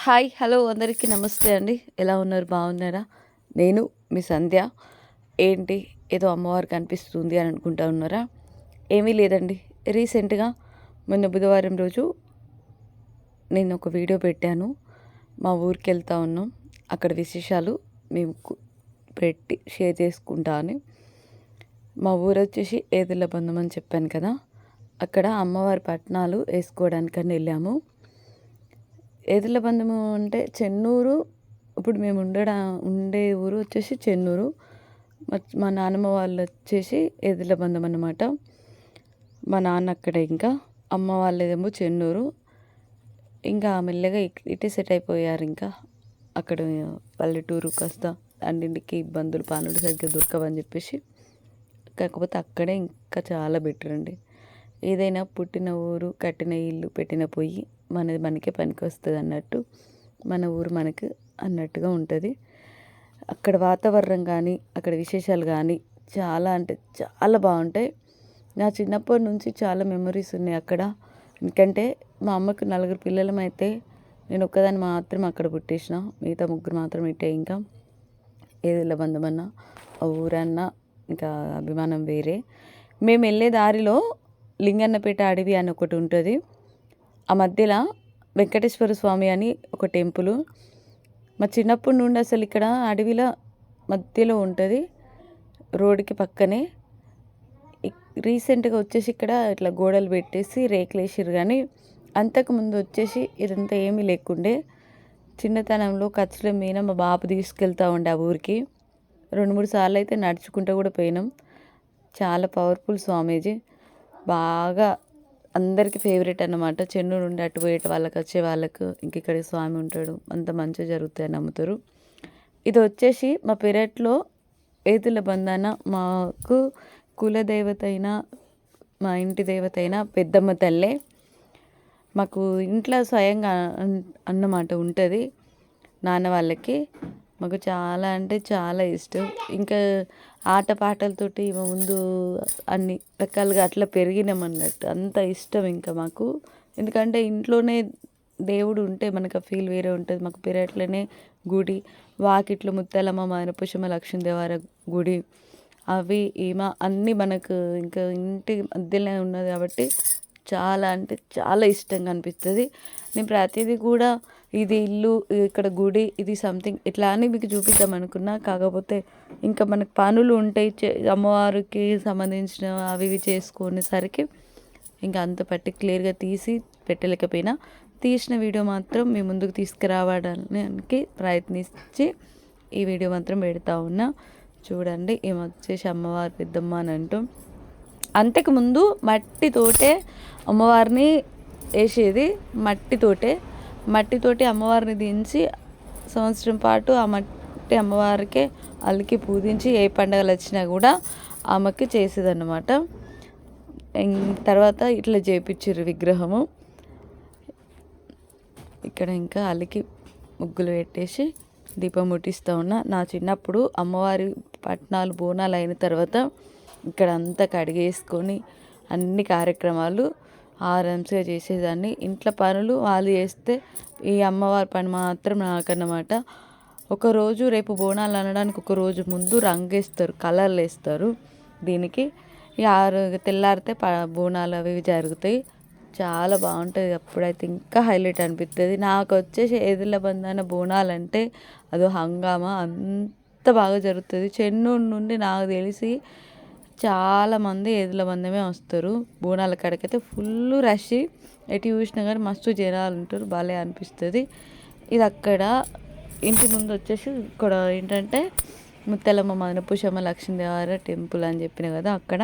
Hi hello అందరికీ నమస్తే అండి. ఎలా ఉన్నారు? బాగున్నారా? నేను మీ సంధ్య. ఏంటి ఏదో అమ్మవారు కనిపిస్తుంది అని అనుకుంటా ఉన్నారా? ఏమీ లేదండి. రీసెంట్గా మొన్న బుధవారం రోజు నేను ఒక వీడియో పెట్టాను. మా ఊరికి వెళ్తా ఉన్నాం, అక్కడ విశేషాలు మేము పెట్టి షేర్ చేసుకుంటా అని. మా ఊరు వచ్చేసి ఏదుల బంధం అని చెప్పాను కదా, అక్కడ అమ్మవారి పట్నాలు వేసుకోవడానికని వెళ్ళాము. ఏదుల బంధము అంటే చెన్నూరు. ఇప్పుడు మేము ఉండే ఊరు వచ్చేసి చెన్నూరు. మా నాన్నమ్మ వాళ్ళు వచ్చేసి ఏదుల బంధం అన్నమాట. మా నాన్న అక్కడే, ఇంకా అమ్మ వాళ్ళేదేమో చెన్నూరు. ఇంకా మెల్లగా ఇటే సెట్ అయిపోయారు. ఇంకా అక్కడ పల్లెటూరు కాస్త అన్నింటికి ఇబ్బందులు, పనులు సరిగ్గా దొరకవని చెప్పేసి. కాకపోతే అక్కడే ఇంకా చాలా బెటర్ అండి. ఏదైనా పుట్టిన ఊరు, కట్టిన ఇల్లు, పెట్టిన పొయ్యి మనది మనకే పనికి వస్తుంది అన్నట్టు, మన ఊరు మనకు అన్నట్టుగా ఉంటుంది. అక్కడ వాతావరణం కానీ, అక్కడ విశేషాలు కానీ చాలా అంటే చాలా బాగుంటాయి. నా చిన్నప్పటి నుంచి చాలా మెమరీస్ ఉన్నాయి అక్కడ. ఎందుకంటే మా అమ్మకు 4 పిల్లలమైతే నేను ఒక్కదాన్ని మాత్రం అక్కడ పుట్టేసిన. మిగతా 3 మాత్రం ఇట్టే. ఇంకా ఏదిళ్ళ బంధమన్నా, ఆ ఊరన్నా ఇంకా అభిమానం వేరే. మేము వెళ్ళే దారిలో లింగన్నపేట అడవి అని ఒకటి ఉంటుంది. ఆ మధ్యలో వెంకటేశ్వర స్వామి అని ఒక టెంపుల్. మా చిన్నప్పటి నుండి అసలు ఇక్కడ అడవిలో మధ్యలో ఉంటుంది, రోడ్డుకి పక్కనే. రీసెంట్గా వచ్చేసి ఇక్కడ ఇట్లా గోడలు పెట్టేసి రేకులు వేసారు. కానీ అంతకుముందు వచ్చేసి ఇదంతా ఏమీ లేకుండే. చిన్నతనంలో ఖర్చుల మీద మా బాబు తీసుకెళ్తూ ఉండే ఆ ఊరికి. 2-3 సార్లు అయితే నడుచుకుంటూ కూడా పోయినాం. చాలా పవర్ఫుల్ స్వామీజీ, బాగా అందరికీ ఫేవరెట్ అన్నమాట. చెన్నూరు నుండి అటు పోయేట వాళ్ళకి, వచ్చే వాళ్ళకు ఇంక ఇక్కడ స్వామి ఉంటాడు, అంత మంచిగా జరుగుతాయని నమ్ముతారు. ఇది వచ్చేసి మా పెరట్లో ఏతుల బంధాన మాకు కులదేవత అయిన, మా ఇంటి దేవత అయిన పెద్దమ్మ తల్లే. మాకు ఇంట్లో స్వయంగా అన్నమాట ఉంటుంది. నాన్న వాళ్ళకి మాకు చాలా అంటే చాలా ఇష్టం. ఇంకా ఆటపాటలతోటి ముందు అన్ని రకాలుగా అట్లా పెరిగినామన్నట్టు, అంత ఇష్టం ఇంకా మాకు. ఎందుకంటే ఇంట్లోనే దేవుడు ఉంటే మనకు ఆ ఫీల్ వేరే ఉంటుంది. మాకు పెరట్లోనే గుడి, వాకిట్లో ముత్యాలమ్మ, మానపుషమ్మ, లక్ష్మీదేవర గుడి, అవి ఈమె అన్నీ మనకు ఇంకా ఇంటి మధ్యలో ఉన్నది కాబట్టి చాలా అంటే చాలా ఇష్టంగా అనిపిస్తుంది. నేను ప్రతిదీ కూడా ఇది ఇల్లు, ఇక్కడ గుడి, ఇది సంథింగ్ ఇట్లా అని మీకు చూపిద్దాం అనుకున్నా. కాకపోతే ఇంకా మనకు పనులు ఉంటాయి, అమ్మవారికి సంబంధించిన అవి ఇవి చేసుకునేసరికి ఇంకా అంత పర్టిక్యులర్గా తీసి పెట్టలేకపోయినా. తీసిన వీడియో మాత్రం మీ ముందుకు తీసుకురావడానికి ప్రయత్నించి ఈ వీడియో మాత్రం పెడతా ఉన్నా. చూడండి, ఈమె వచ్చేసి అమ్మవారి పెద్దమ్మ అని అంటాం. అంతకుముందు మట్టితోటే అమ్మవారిని వేసేది. మట్టితోటి అమ్మవారిని దించి సంవత్సరం పాటు ఆ మట్టి అమ్మవారికే అలికి పూజించి ఏ పండుగలు వచ్చినా కూడా ఆమెకి చేసేదన్నమాట. తర్వాత ఇట్లా చేపించారు విగ్రహము. ఇక్కడ ఇంకా అలికి ముగ్గులు పెట్టేసి దీపం ముట్టిస్తూ ఉన్నా. నా చిన్నప్పుడు అమ్మవారి పట్నాలు బోనాలు అయిన తర్వాత ఇక్కడ అంతా కడిగేసుకొని అన్ని కార్యక్రమాలు ఆరాంసగా చేసేదాన్ని. ఇంట్లో పనులు వాళ్ళు చేస్తే ఈ అమ్మవారి పని మాత్రం నాకన్నమాట. ఒకరోజు రేపు బోనాలు అనడానికి ఒకరోజు ముందు రంగేస్తారు, కలర్లు వేస్తారు దీనికి. తెల్లారితే బోనాలు అవి ఇవి జరుగుతాయి. చాలా బాగుంటుంది. అప్పుడైతే ఇంకా హైలైట్ అనిపిస్తుంది. నాకు వచ్చేసి ఏదుల బంధాన బోనాలు అంటే అదో హంగామా, అంత బాగా జరుగుతుంది. చెన్నూరు నుండి నాకు తెలిసి చాలామంది ఏదుల బంధమే వస్తారు. బోనాల కాడికైతే ఫుల్ రష్, ఎటు చూసినా కానీ మస్తు జనాలు ఉంటారు, భలే అనిపిస్తుంది. ఇది అక్కడ ఇంటి ముందు వచ్చేసి ఇక్కడ ఏంటంటే ముత్యాలమ్మ, మానపుషమ్మ, లక్ష్మీదేవర టెంపుల్ అని చెప్పిన కదా అక్కడ.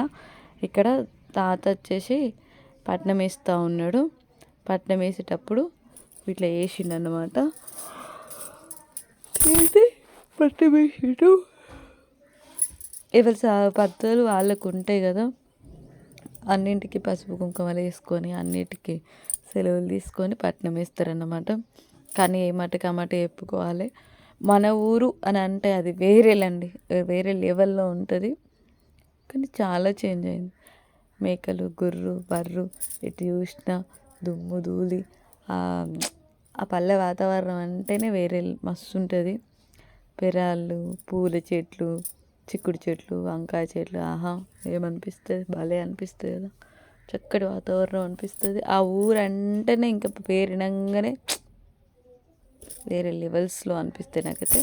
ఇక్కడ తాత వచ్చేసి పట్నం వేస్తూ ఉన్నాడు. పట్నం వేసేటప్పుడు ఇట్లా వేసిండు అన్నమాట. పట్నం వేసిండు. ఎవరి పద్ధతులు వాళ్ళకు ఉంటాయి కదా. అన్నింటికి పసుపు కుంకుమలు వేసుకొని అన్నిటికీ సెలవులు తీసుకొని పట్నం వేస్తారన్నమాట. కానీ ఏ మటుకు ఆ మాట చెప్పుకోవాలి. మన ఊరు అని అంటే అది వేరేలండి, వేరే లెవెల్లో ఉంటుంది. కానీ చాలా చేంజ్ అయింది. మేకలు, గుర్రు, బర్రు, ఎటు చూసినా దుమ్ము ధూళి, ఆ పల్లె వాతావరణం అంటేనే వేరే మస్తు ఉంటుంది. పెరాళ్ళు, పూల చెట్లు, చిక్కుడు చెట్లు, వంకాయ చెట్లు, ఆహా ఏమనిపిస్తుంది, భలే అనిపిస్తుంది కదా, చక్కటి వాతావరణం అనిపిస్తుంది. ఆ ఊరు అంటేనే ఇంకా పేరినంగానే వేరే లెవెల్స్లో అనిపిస్తాయి నాకైతే.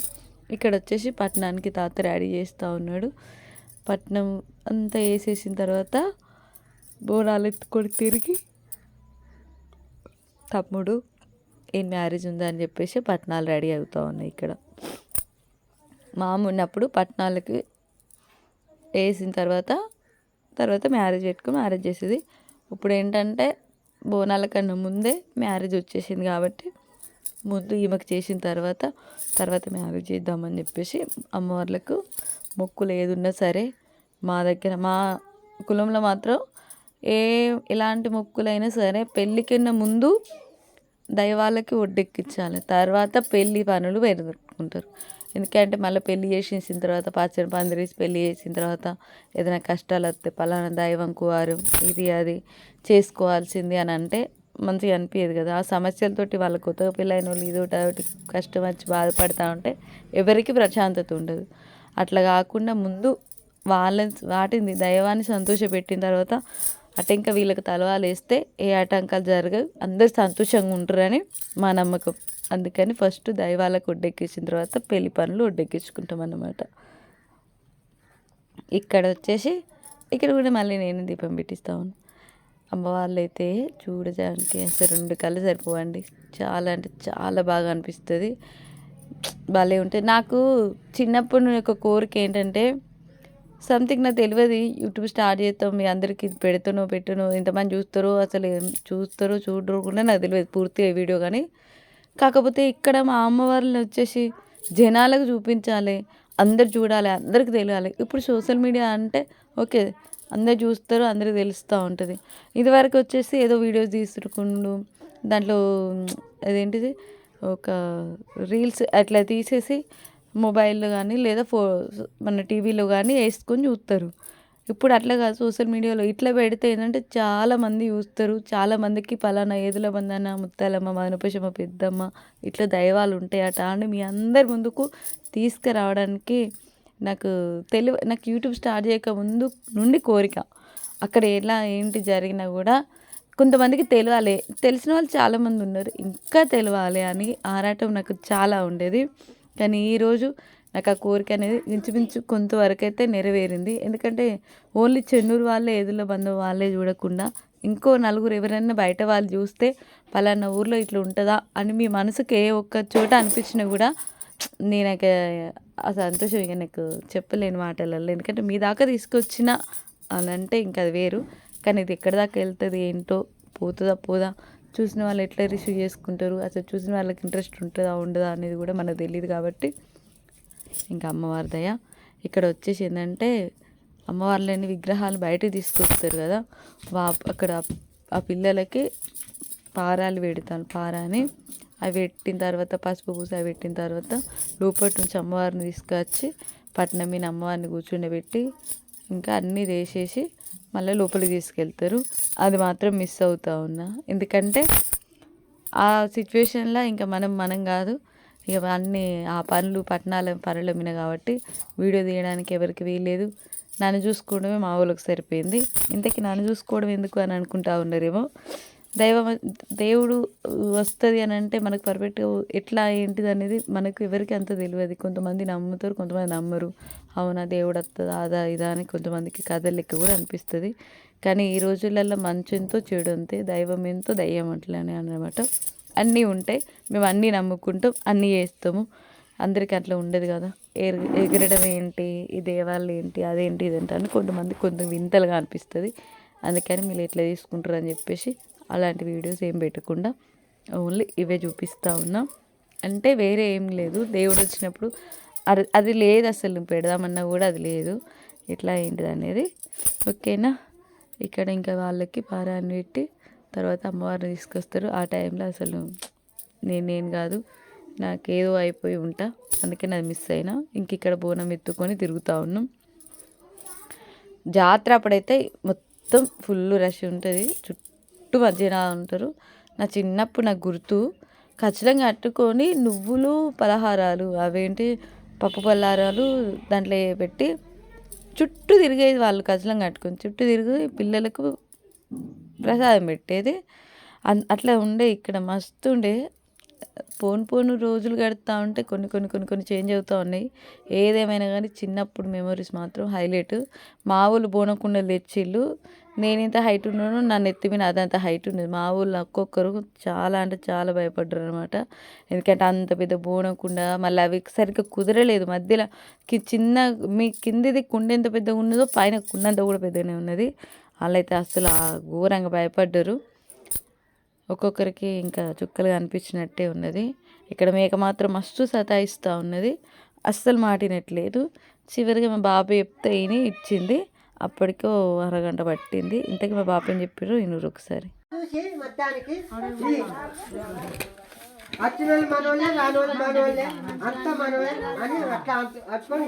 ఇక్కడ వచ్చేసి పట్టణానికి తాత రెడీ చేస్తూ ఉన్నాడు. పట్నం అంతా వేసేసిన తర్వాత బోనాలు ఎత్తుకొని తిరిగి తమ్ముడు ఏం మ్యారేజ్ ఉందా అని చెప్పేసి పట్నాలు రెడీ అవుతూ ఉన్నాయి. ఇక్కడ మా అమ్మ ఉన్నప్పుడు పట్నాలకి వేసిన తర్వాత మ్యారేజ్ పెట్టుకుని మ్యారేజ్ చేసేది. ఇప్పుడు ఏంటంటే బోనాల కన్నా ముందే మ్యారేజ్ వచ్చేసింది కాబట్టి ముందు ఈమెకు చేసిన తర్వాత మ్యారేజ్ చేద్దామని చెప్పేసి అమ్మవార్లకు మొక్కులు ఏది ఉన్నా సరే మా దగ్గర మా కులంలో మాత్రం ఎలాంటి మొక్కులైనా సరే పెళ్ళికన్నా ముందు దైవాలకి ఒడ్డెక్కించాలి, తర్వాత పెళ్ళి పనులు పెట్టుకుంటారు. ఎందుకంటే మళ్ళీ పెళ్ళి చేసేసిన తర్వాత పచ్చని పందిరేసి పెళ్ళి చేసిన తర్వాత ఏదైనా కష్టాలు వస్తే పలానా దైవం కువారు ఇది అది చేసుకోవాల్సింది అని అంటే మంచిగా అనిపించదు కదా. ఆ సమస్యలతోటి వాళ్ళ కొత్తగా పెళ్ళైన వాళ్ళు ఇదోటి కష్టం వచ్చి బాధపడతా ఉంటే ఎవరికి ప్రశాంతత ఉండదు. అట్లా కాకుండా ముందు వాటిని దైవాన్ని సంతోషపెట్టిన తర్వాత అటు ఇంకా వీళ్ళకి తలవాలు వేస్తే ఏ ఆటంకాలు జరగవు, అందరు సంతోషంగా ఉంటారని మా నమ్మకం. అందుకని ఫస్ట్ దైవాలకు ఒడ్డెక్కించిన తర్వాత పెళ్లి పనులు ఒడ్డెక్కించుకుంటాం అన్నమాట. ఇక్కడ కూడా మళ్ళీ నేను దీపం పెట్టిస్తాను. అమ్మవాళ్ళు అయితే చూడడానికి అసలు 2 కళ్ళు సరిపోవండి, చాలా అంటే చాలా బాగా అనిపిస్తుంది, భలే ఉంటుంది. నాకు చిన్నప్పుడు ఒక కోరిక ఏంటంటే సంథింగ్ నాకు తెలియదు, యూట్యూబ్ స్టార్ట్ చేస్తాం మీ అందరికి ఇది పెట్టను ఎంతమంది చూస్తారో అసలు చూస్తారో చూడరు కూడా నాకు తెలియదు పూర్తిగా వీడియో. కానీ కాకపోతే ఇక్కడ మా అమ్మవారిని వచ్చేసి జనాలకు చూపించాలి, అందరు చూడాలి, అందరికి తెలియాలి. ఇప్పుడు సోషల్ మీడియా అంటే ఓకే అందరు చూస్తారు, అందరికి తెలుస్తూ ఉంటుంది. ఇదివరకు వచ్చేసి ఏదో వీడియోస్ తీసుకుంటూ దాంట్లో అదేంటిది ఒక రీల్స్ అట్లా తీసేసి మొబైల్లో కానీ లేదా మన టీవీలో కానీ వేసుకొని చూస్తారు. ఇప్పుడు అట్లా కాదు, సోషల్ మీడియాలో ఇట్లా పెడితే ఏంటంటే చాలామంది చూస్తారు, చాలామందికి పలానా ఏదుల బంధన ముత్తాలమ్మ మదనపోచమ్మ పెద్దమ్మ ఇట్లా దైవాలు ఉంటాయట అని మీ అందరి ముందుకు తీసుకురావడానికి నాకు యూట్యూబ్ స్టార్ట్ చేయక ముందు నుండి కోరిక. అక్కడ ఎలా ఏంటి జరిగినా కూడా కొంతమందికి తెలియాలి, తెలిసిన వాళ్ళు చాలామంది ఉన్నారు, ఇంకా తెలియాలి అని ఆరాటం నాకు చాలా ఉండేది. కానీ ఈరోజు నాకు ఆ కోరిక అనేది ఇంచుమించు కొంతవరకు అయితే నెరవేరింది. ఎందుకంటే ఓన్లీ చెన్నూరు వాళ్ళే ఏదుల బంధువు వాళ్ళే చూడకుండా ఇంకో నలుగురు ఎవరైనా బయట వాళ్ళు చూస్తే పలానా ఊర్లో ఇట్లా ఉంటుందా అని మీ మనసుకి ఏ ఒక్క చోట అనిపించినా కూడా నేనైతే ఆ సంతోషం ఇక నాకు చెప్పలేని మాటలలో. ఎందుకంటే మీ దాకా తీసుకొచ్చిన అని అంటే ఇంకా అది వేరు, కానీ ఇది ఎక్కడి దాకా వెళ్తుంది ఏంటో, పోదా చూసిన వాళ్ళు ఎట్లా రిసీవ్ చేసుకుంటారు, అసలు చూసిన వాళ్ళకి ఇంట్రెస్ట్ ఉంటుందా ఉండదా అనేది కూడా మనకు తెలియదు. కాబట్టి ఇంకా అమ్మవారి దయ. ఇక్కడ వచ్చేసి ఏంటంటే అమ్మవార్లని విగ్రహాలు బయటకు తీసుకొస్తారు కదా, అక్కడ ఆ పిల్లలకి పారాలు పెడతాను, పారాని అవి పెట్టిన తర్వాత పసుపు పూస అవి పెట్టిన తర్వాత లోపటి నుంచి అమ్మవారిని తీసుకొచ్చి పట్నం మీద అమ్మవారిని కూర్చుండబెట్టి ఇంకా అన్నీ వేసేసి మళ్ళీ లోపలికి తీసుకెళ్తారు. అది మాత్రం మిస్ అవుతా ఉన్నా, ఎందుకంటే ఆ సిచ్యువేషన్లో ఇంకా మనం కాదు, ఇక అన్నీ ఆ పనుల మీద కాబట్టి వీడియో తీయడానికి ఎవరికి వీల్లేదు. నన్ను చూసుకోవడమే మా వాళ్ళకి సరిపోయింది. ఇంతకీ నన్ను చూసుకోవడం ఎందుకు అని అనుకుంటా ఉన్నారేమో. దేవుడు వస్తుంది అని అంటే మనకు పర్ఫెక్ట్గా ఎట్లా ఏంటిది అనేది మనకు ఎవరికి అంత తెలియదు. కొంతమంది నమ్ముతారు, కొంతమంది నమ్మరు. అవునా దేవుడు వస్తుందా అదా ఇదా అని కొంతమందికి కథ లెక్క కూడా అనిపిస్తుంది. కానీ ఈ రోజులలో మంచి ఎంతో చెడు అంతే, దైవం ఎంతో దయ్యం అట్లనే అన్నమాట. అన్నీ ఉంటాయి, మేము అన్నీ నమ్ముకుంటాం, అన్నీ చేస్తాము. అందరికీ అట్లా ఉండదు కదా, ఎగరడం ఏంటి, ఈ దేవాళ్ళు ఏంటి, అదేంటి ఇదేంటి అని కొంత వింతలుగా అనిపిస్తుంది. అందుకని మీరు ఎట్లా తీసుకుంటారు అని చెప్పేసి అలాంటి వీడియోస్ ఏం పెట్టకుండా ఓన్లీ ఇవే చూపిస్తూ ఉన్నాం. అంటే వేరే ఏం లేదు, దేవుడు వచ్చినప్పుడు అది లేదు, అసలు పెడదామన్నా కూడా అది లేదు, ఇట్లా ఏంటిది అనేది. ఓకేనా. ఇక్కడ ఇంకా వాళ్ళకి పారాన్ని పెట్టి తర్వాత అమ్మవారిని తీసుకొస్తారు. ఆ టైంలో అసలు నేను కాదు, నాకేదో అయిపోయి ఉంటా, అందుకని అది మిస్ అయినా. ఇంక ఇక్కడ బోనం ఎత్తుకొని తిరుగుతూ ఉన్నాం. జాతర అప్పుడైతే మొత్తం ఫుల్ రష్ ఉంటుంది, చుట్టూ జనాలు ఉంటారు. నా చిన్నప్పుడు నాకు గుర్తు, ఖచ్చితంగా కట్టుకొని నువ్వులు పలహారాలు అవేంటి పప్పు పలహారాలు దాంట్లో పెట్టి చుట్టూ తిరిగేది వాళ్ళు ఖచ్చితంగా కట్టుకొని చుట్టూ తిరిగి పిల్లలకు ప్రసాదం పెట్టేది. అట్లా ఉండే ఇక్కడ మస్తు ఉండే. పోను పోను రోజులు గడుస్తూ ఉంటే కొన్ని చేంజ్ అవుతూ ఉన్నాయి. ఏదేమైనా కానీ చిన్నప్పుడు మెమరీస్ మాత్రం హైలైట్. మా ఊళ్ళు బోనం కుండలు తెచ్చిళ్ళు. నేను ఇంత హైట్ ఉన్నాను, నన్ను ఎత్తి మీద అదంత హైట్ ఉండేది. మా ఊళ్ళో ఒక్కొక్కరు చాలా అంటే చాలా భయపడ్డారు అనమాట. ఎందుకంటే అంత పెద్ద బోనం కుండ, మళ్ళీ అవి సరిగ్గా కుదరలేదు మధ్యలో. చిన్న మీ కిందిది కుండ ఎంత పెద్దగా ఉన్నదో పైన కుండ అంతా కూడా పెద్దగానే ఉన్నది. వాళ్ళైతే అసలు ఘోరంగా భయపడ్డారు. ఒక్కొక్కరికి ఇంకా చుక్కలు కనిపించినట్టే ఉన్నది. ఇక్కడ మేక మాత్రం మస్తు సతాయిస్తూ ఉన్నది, అస్సలు మాటినట్లేదు. చివరిగా మా బాబాయ్ చెప్తే ఈయన ఇచ్చింది. అప్పటికో అరగంట పట్టింది. ఇంతకీ మా బాబాయ్ అని చెప్పారు ఇన్నూరు ఒకసారి. వచ్చిన మనోళ్ళే రానోళ్ళు మనోళ్ళే అంత మనోళ్ళే అని అట్లా అనుకొని